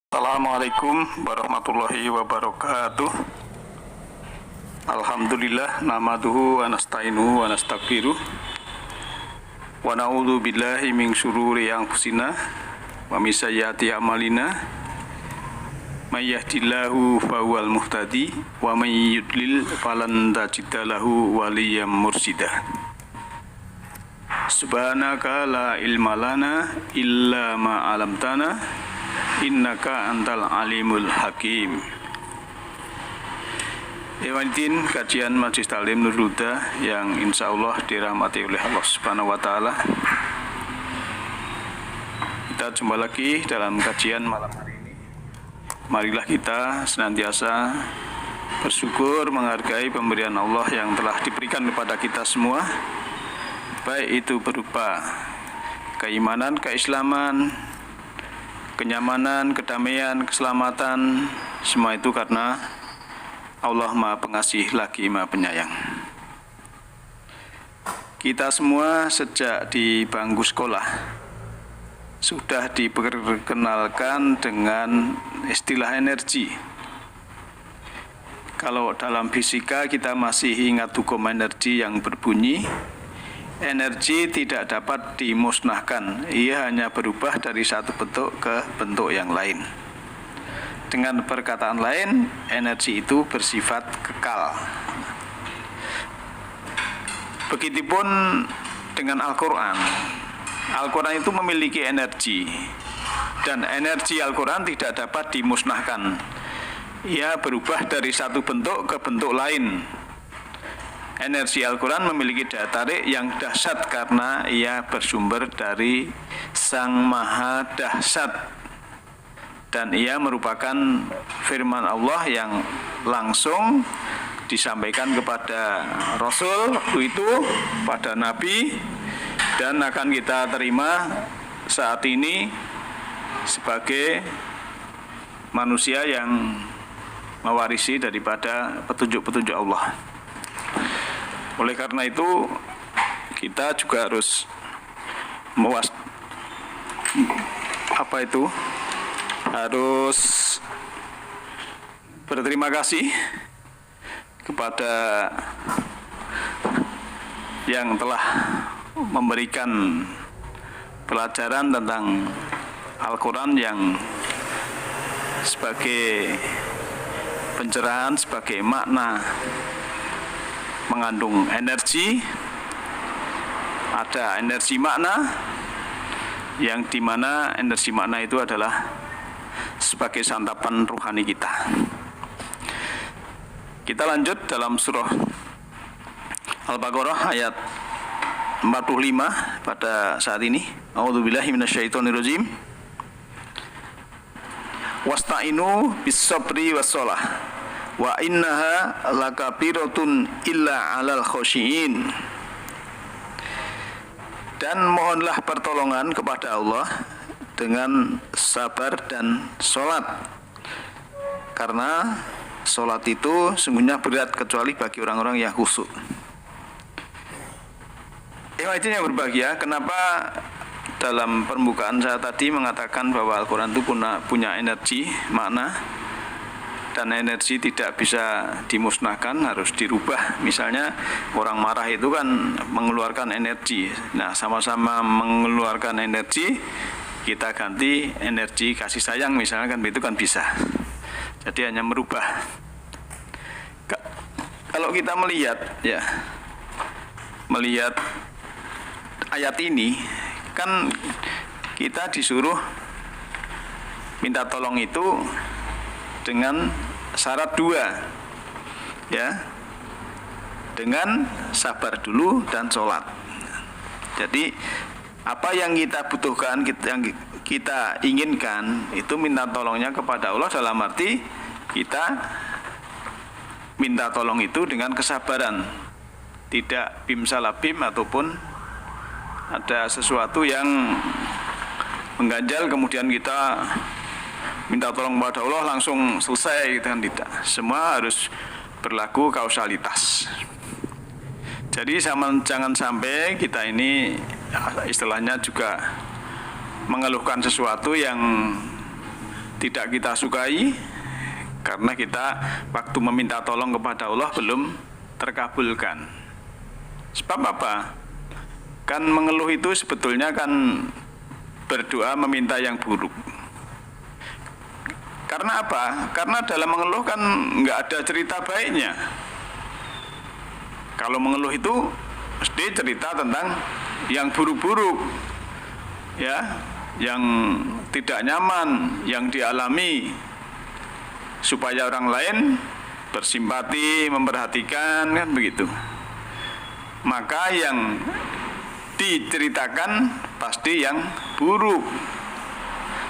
Assalamualaikum warahmatullahi wabarakatuh. Alhamdulillah nahmaduhu wa nasta'inuhu wa nastaghfiruh wa na'udzu billahi min syururi anfusina wa min sayyiati a'malina. May yahdihillahu fahuwal muhtadi wa may yudlil falan tajida lahu waliyyan mursyida. Subhanaka la ilma lana illa ma 'allamtana innaka antal alimul hakim. Ewanidin kajian Majelis Taklim Nurul Huda yang insya Allah dirahmati oleh Allah Subhanahu wa Ta'ala. Kita jumpa lagi dalam kajian malam hari ini. Marilah kita senantiasa bersyukur menghargai pemberian Allah yang telah diberikan kepada kita semua, baik itu berupa keimanan, keislaman, kenyamanan, kedamaian, keselamatan, semua itu karena Allah Maha Pengasih lagi Maha Penyayang. Kita semua sejak di bangku sekolah sudah diperkenalkan dengan istilah energi. Kalau dalam fisika kita masih ingat hukum energi yang berbunyi, energi tidak dapat dimusnahkan, ia hanya berubah dari satu bentuk ke bentuk yang lain. Dengan perkataan lain, energi itu bersifat kekal. Begitupun dengan Al-Quran. Al-Quran itu memiliki energi, dan energi Al-Quran tidak dapat dimusnahkan. Ia berubah dari satu bentuk ke bentuk lain. Energi Al-Quran memiliki daya tarik yang dahsyat karena ia bersumber dari Sang Maha Dahsyat, dan ia merupakan firman Allah yang langsung disampaikan kepada Rasul itu, pada Nabi, dan akan kita terima saat ini sebagai manusia yang mewarisi daripada petunjuk-petunjuk Allah. Oleh karena itu kita juga harus harus berterima kasih kepada yang telah memberikan pelajaran tentang Al-Quran yang sebagai pencerahan, sebagai makna mengandung energi. Ada energi makna, yang dimana energi makna itu adalah sebagai santapan rohani kita. Kita lanjut dalam surah Al-Baqarah ayat 45 pada saat ini. A'udzubillahi minasyaitonirrajim. Wasta'inu bis-sabri was-shalah wa innaha lakabiratun illa 'alal khosyiin. Dan mohonlah pertolongan kepada Allah dengan sabar dan sholat, karena sholat itu sungguhnya berat kecuali bagi orang-orang yang khusyuk. Itu yang berbahagia. Kenapa dalam permukaan saya tadi mengatakan bahwa Al-Quran itu punya energi, makna, dan energi tidak bisa dimusnahkan, harus dirubah. Misalnya orang marah itu kan mengeluarkan energi. Nah, sama-sama mengeluarkan energi, kita ganti energi kasih sayang misalnya, kan itu kan bisa. Jadi hanya merubah. Kalau kita melihat ayat ini, kan kita disuruh minta tolong itu dengan syarat dua, ya, dengan sabar dulu dan sholat. Jadi apa yang kita butuhkan, yang kita inginkan, itu minta tolongnya kepada Allah, dalam arti kita minta tolong itu dengan kesabaran, tidak bim salah bim, ataupun ada sesuatu yang mengganjal kemudian kita minta tolong kepada Allah langsung selesai, gitu kan, tidak. Semua harus berlaku kausalitas. Jadi jangan sampai kita ini istilahnya juga mengeluhkan sesuatu yang tidak kita sukai karena kita waktu meminta tolong kepada Allah belum terkabulkan. Sebab apa? Kan mengeluh itu sebetulnya kan berdoa meminta yang buruk. Karena apa? Karena dalam mengeluh kan nggak ada cerita baiknya. Kalau mengeluh itu mesti cerita tentang yang buruk-buruk, ya, yang tidak nyaman, yang dialami, supaya orang lain bersimpati, memperhatikan, kan begitu. Maka yang diceritakan pasti yang buruk.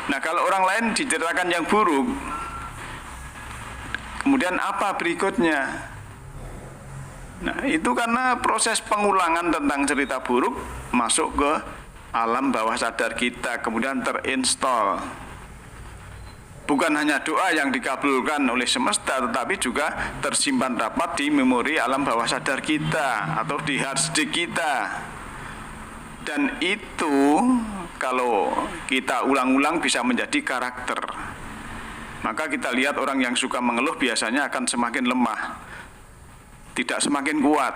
Nah, kalau orang lain diceritakan yang buruk, kemudian apa berikutnya? Nah, itu karena proses pengulangan tentang cerita buruk masuk ke alam bawah sadar kita, kemudian terinstall. Bukan hanya doa yang dikabulkan oleh semesta, tetapi juga tersimpan rapat di memori alam bawah sadar kita atau di hard disk kita. Dan itu kalau kita ulang-ulang bisa menjadi karakter. Maka kita lihat orang yang suka mengeluh biasanya akan semakin lemah, tidak semakin kuat.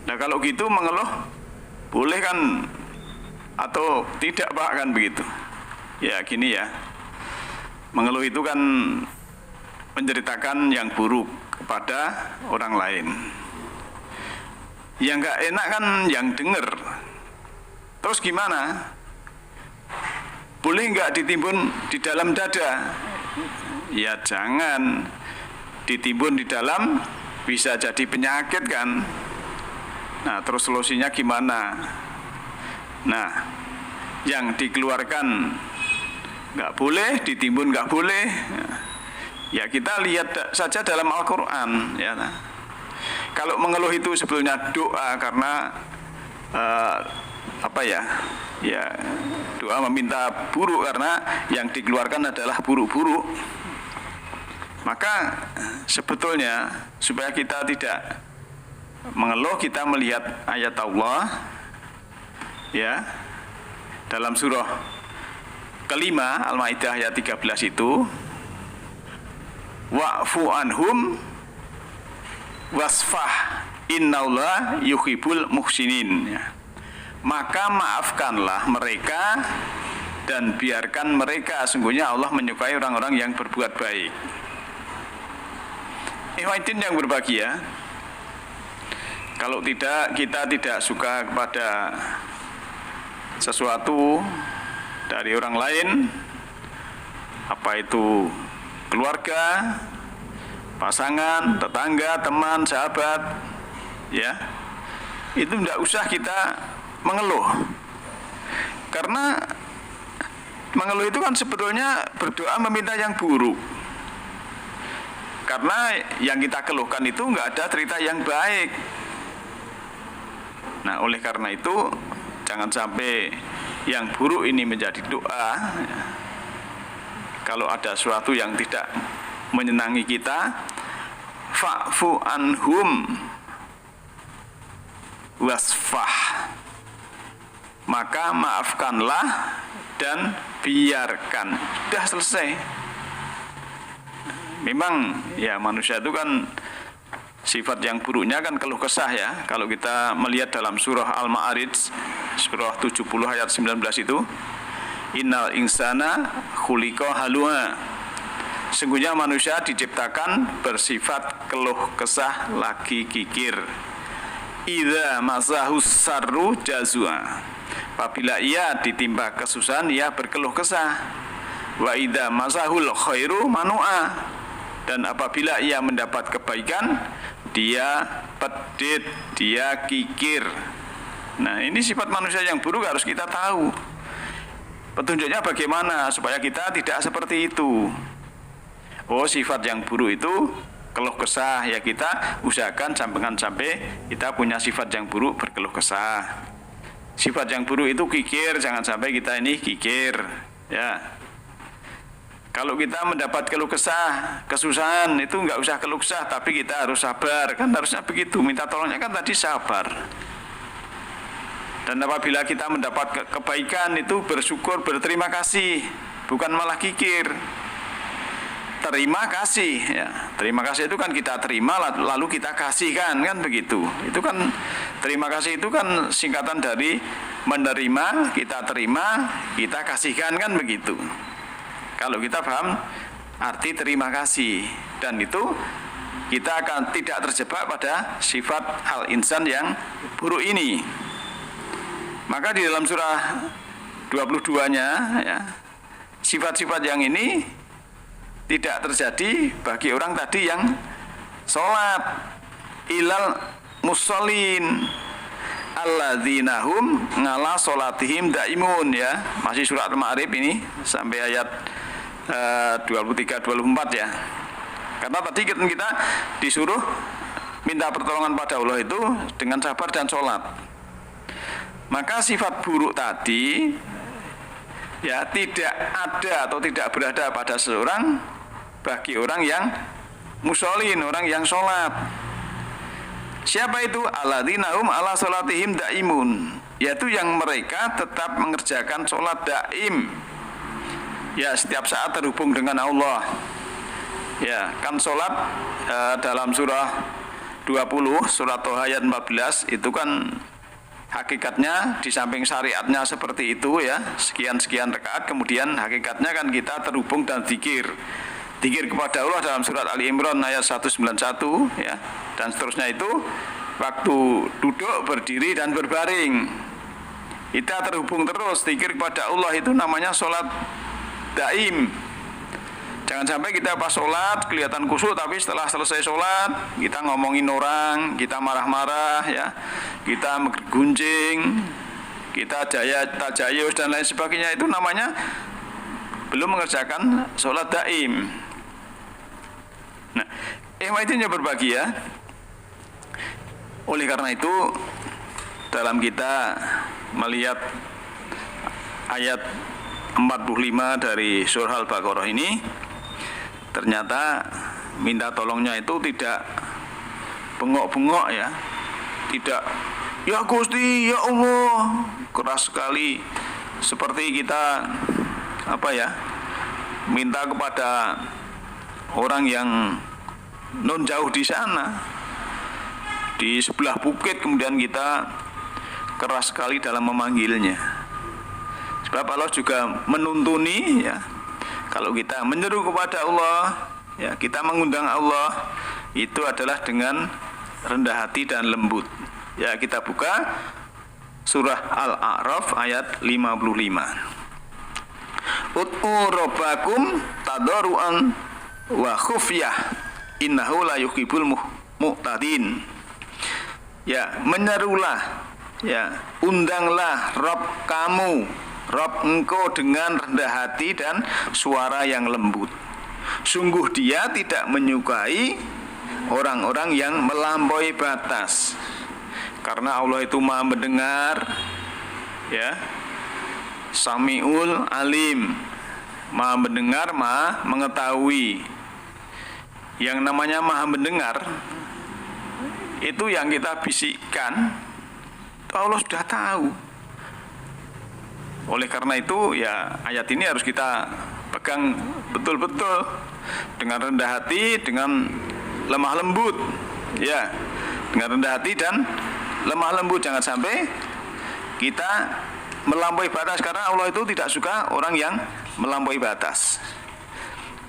Nah, kalau gitu mengeluh boleh kan atau tidak, Pak, kan begitu. Ya gini ya, mengeluh itu kan menceritakan yang buruk kepada orang lain. Yang nggak enak kan yang denger. Terus gimana? Boleh nggak ditimbun di dalam dada? Ya jangan. Ditimbun di dalam bisa jadi penyakit kan. Nah, terus solusinya gimana? Nah, yang dikeluarkan nggak boleh, ditimbun nggak boleh. Ya kita lihat saja dalam Al-Quran, ya. Kalau mengeluh itu sebetulnya doa karena ya doa meminta buruk karena yang dikeluarkan adalah buruk-buruk. Maka sebetulnya supaya kita tidak mengeluh, kita melihat ayat Allah ya dalam surah kelima Al-Maidah ayat 13 itu, wa'fu anhum wasfah innallaha yuhibbul muhsinin, ya. Maka maafkanlah mereka dan biarkan mereka, sungguhnya Allah menyukai orang-orang yang berbuat baik. Ikhwatin yang berbahagia, kalau kita tidak suka kepada sesuatu dari orang lain, apa itu keluarga, pasangan, tetangga, teman, sahabat, ya, itu tidak usah kita mengeluh. Karena mengeluh itu kan sebetulnya berdoa meminta yang buruk. Karena yang kita keluhkan itu nggak ada cerita yang baik. Nah, oleh karena itu jangan sampai yang buruk ini menjadi doa. Kalau ada sesuatu yang tidak menyenangi kita, fa'fu anhum wasfah, maka maafkanlah dan biarkan. Sudah selesai. Memang ya manusia itu kan sifat yang buruknya kan keluh kesah, ya. Kalau kita melihat dalam surah Al-Ma'arij surah 70 ayat 19 itu, innal insana khuliqa halua, sungguhnya manusia diciptakan bersifat keluh kesah lagi kikir. Idza masahus sarru jazua, apabila ia ditimpa kesusahan ia berkeluh kesah. Wa idza masahul khairu manua, dan apabila ia mendapat kebaikan dia pedit, dia kikir. Nah, ini sifat manusia yang buruk harus kita tahu. Petunjuknya bagaimana supaya kita tidak seperti itu. Oh, sifat yang buruk itu keluh kesah, ya kita usahakan jangan sampai kita punya sifat yang buruk berkeluh kesah. Sifat yang buruk itu kikir, jangan sampai kita ini kikir, ya. Kalau kita mendapat keluh kesah, kesusahan, itu nggak usah keluh kesah, tapi kita harus sabar. Kan harusnya begitu, minta tolongnya kan tadi sabar. Dan apabila kita mendapat kebaikan, itu bersyukur, berterima kasih. bukan malah kikir. Terima kasih, ya. Terima kasih itu kan kita terima lalu kita kasihkan, kan begitu. Itu kan terima kasih itu kan singkatan dari menerima, kita terima, kita kasihkan, kan begitu. Kalau kita paham arti terima kasih, dan itu kita akan tidak terjebak pada sifat al-insan yang buruk ini. Maka di dalam surah 22-nya, ya, sifat-sifat yang ini tidak terjadi bagi orang tadi yang sholat. Ilal musallin alladzina hum ngala sholatihim daimun, ya. Masih surat Al-Ma'arij ini sampai ayat 23-24, ya. Karena tadi kita disuruh minta pertolongan pada Allah itu dengan sabar dan sholat. Maka sifat buruk tadi, ya, tidak ada atau tidak berada pada seseorang bagi orang yang musholin, orang yang sholat. Siapa itu? Alladzina hum ala sholatihim daimun, yaitu yang mereka tetap mengerjakan sholat daim, ya, setiap saat terhubung dengan Allah. Ya, kan sholat dalam surah 20, surat Toha ayat 14 itu kan hakikatnya di samping syariatnya seperti itu, ya, sekian-sekian rakaat, kemudian hakikatnya kan kita terhubung dan zikir kepada Allah dalam surat Ali Imran ayat 191, ya, dan seterusnya. Itu waktu duduk, berdiri, dan berbaring kita terhubung terus zikir kepada Allah, itu namanya sholat daim. Jangan sampai kita pas sholat kelihatan khusyuk, tapi setelah selesai sholat kita ngomongin orang, kita marah-marah, ya, kita gunjing, kita tajayus dan lain sebagainya. Itu namanya belum mengerjakan sholat daim. Nah, ikhwatinya berbahagia. Oleh karena itu, dalam kita melihat ayat 45 dari surah Al-Baqarah ini, ternyata minta tolongnya itu tidak bengok-bengok, ya, tidak ya Gusti, ya Allah, keras sekali seperti kita minta kepada orang yang non jauh di sana, di sebelah bukit, kemudian kita keras sekali dalam memanggilnya. Sebab Allah juga menuntuni, ya, kalau kita menyeru kepada Allah, ya, kita mengundang Allah, itu adalah dengan rendah hati dan lembut. Ya, kita buka surah Al-A'raf ayat 55. Ud'u rabbakum tadarruan wa khufyah innahu la yuhibbul mu'tadin. Ya, menyerulah, ya, undanglah Rabb kamu, Rabb engkau dengan rendah hati dan suara yang lembut. Sungguh dia tidak menyukai orang-orang yang melampaui batas. Karena Allah itu Maha mendengar, ya, Samiul Alim, Maha mendengar, Maha mengetahui. Yang namanya Maha mendengar itu yang kita bisikkan, Allah sudah tahu. Oleh karena itu, ya, ayat ini harus kita pegang betul-betul dengan rendah hati, dengan lemah lembut, ya, dengan rendah hati dan lemah lembut. Jangan sampai kita melampaui batas, karena Allah itu tidak suka orang yang melampaui batas.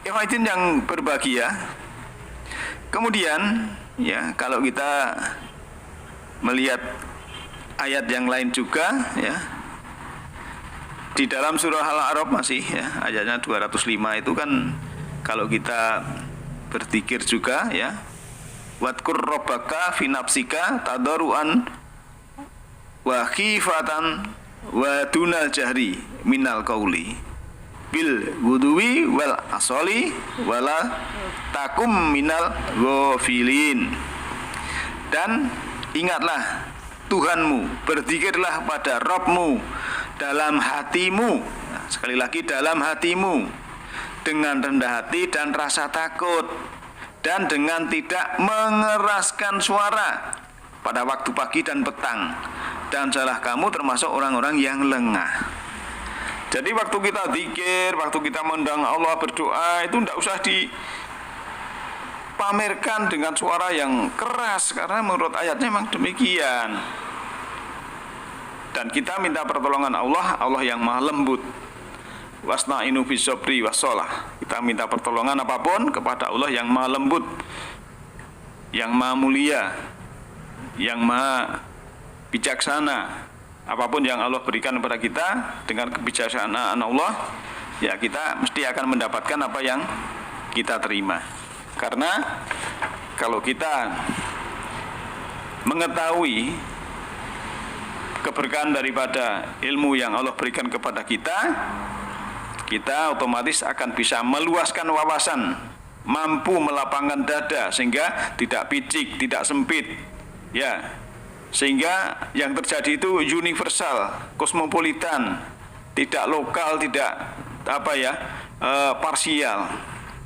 Ikhwatin yang berbahagia, kemudian, ya, kalau kita melihat ayat yang lain juga, ya, di dalam surah Al-A'raf masih, ya, ayatnya 205 itu kan kalau kita berzikir juga, ya, wadkur rabbaka fi nafsika tadarruan wa khifatan wa dunal jahri minal qauli bil wuduwi wal asoli wala takum minal ghafilin. Dan ingatlah Tuhanmu, berzikirlah pada Rabbmu dalam hatimu, nah, sekali lagi dalam hatimu, dengan rendah hati dan rasa takut, dan dengan tidak mengeraskan suara pada waktu pagi dan petang, dan janganlah kamu termasuk orang-orang yang lengah. Jadi waktu kita zikir, waktu kita mengundang Allah berdoa, itu tidak usah dipamerkan dengan suara yang keras, karena menurut ayatnya memang demikian. Dan kita minta pertolongan Allah, Allah yang maha lembut. Wasna'inu bisobri wassalah. Kita minta pertolongan apapun kepada Allah yang maha lembut, yang maha mulia, yang maha bijaksana. Apapun yang Allah berikan kepada kita dengan kebijaksanaan Allah, ya kita mesti akan mendapatkan apa yang kita terima. Karena kalau kita mengetahui keberkahan daripada ilmu yang Allah berikan kepada kita, kita otomatis akan bisa meluaskan wawasan, mampu melapangkan dada sehingga tidak picik, tidak sempit, ya, sehingga yang terjadi itu universal, kosmopolitan, tidak lokal, tidak parsial.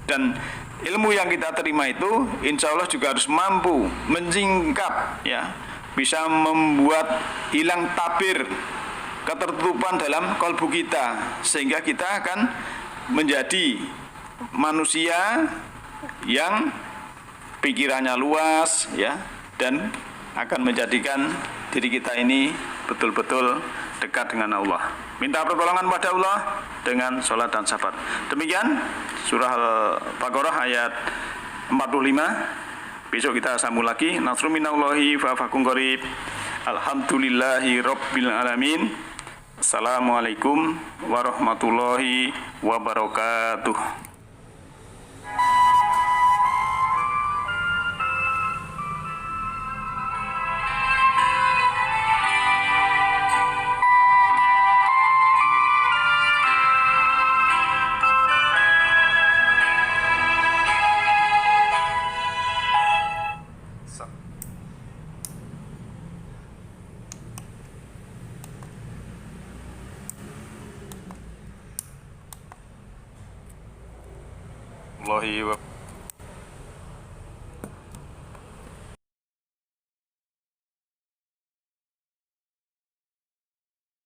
Dan ilmu yang kita terima itu insya Allah juga harus mampu menyingkap, ya, bisa membuat hilang tabir, ketertutupan dalam kalbu kita, sehingga kita akan menjadi manusia yang pikirannya luas, ya, dan akan menjadikan diri kita ini betul-betul dekat dengan Allah. Minta pertolongan pada Allah dengan sholat dan sabar. Demikian surah Al-Baqarah ayat 45. Besok kita sambung lagi. Nasrun minallahi fa fakum qarib. Alhamdulillahi rabbil alamin. Assalamualaikum warahmatullahi wabarakatuh. Wallahi wa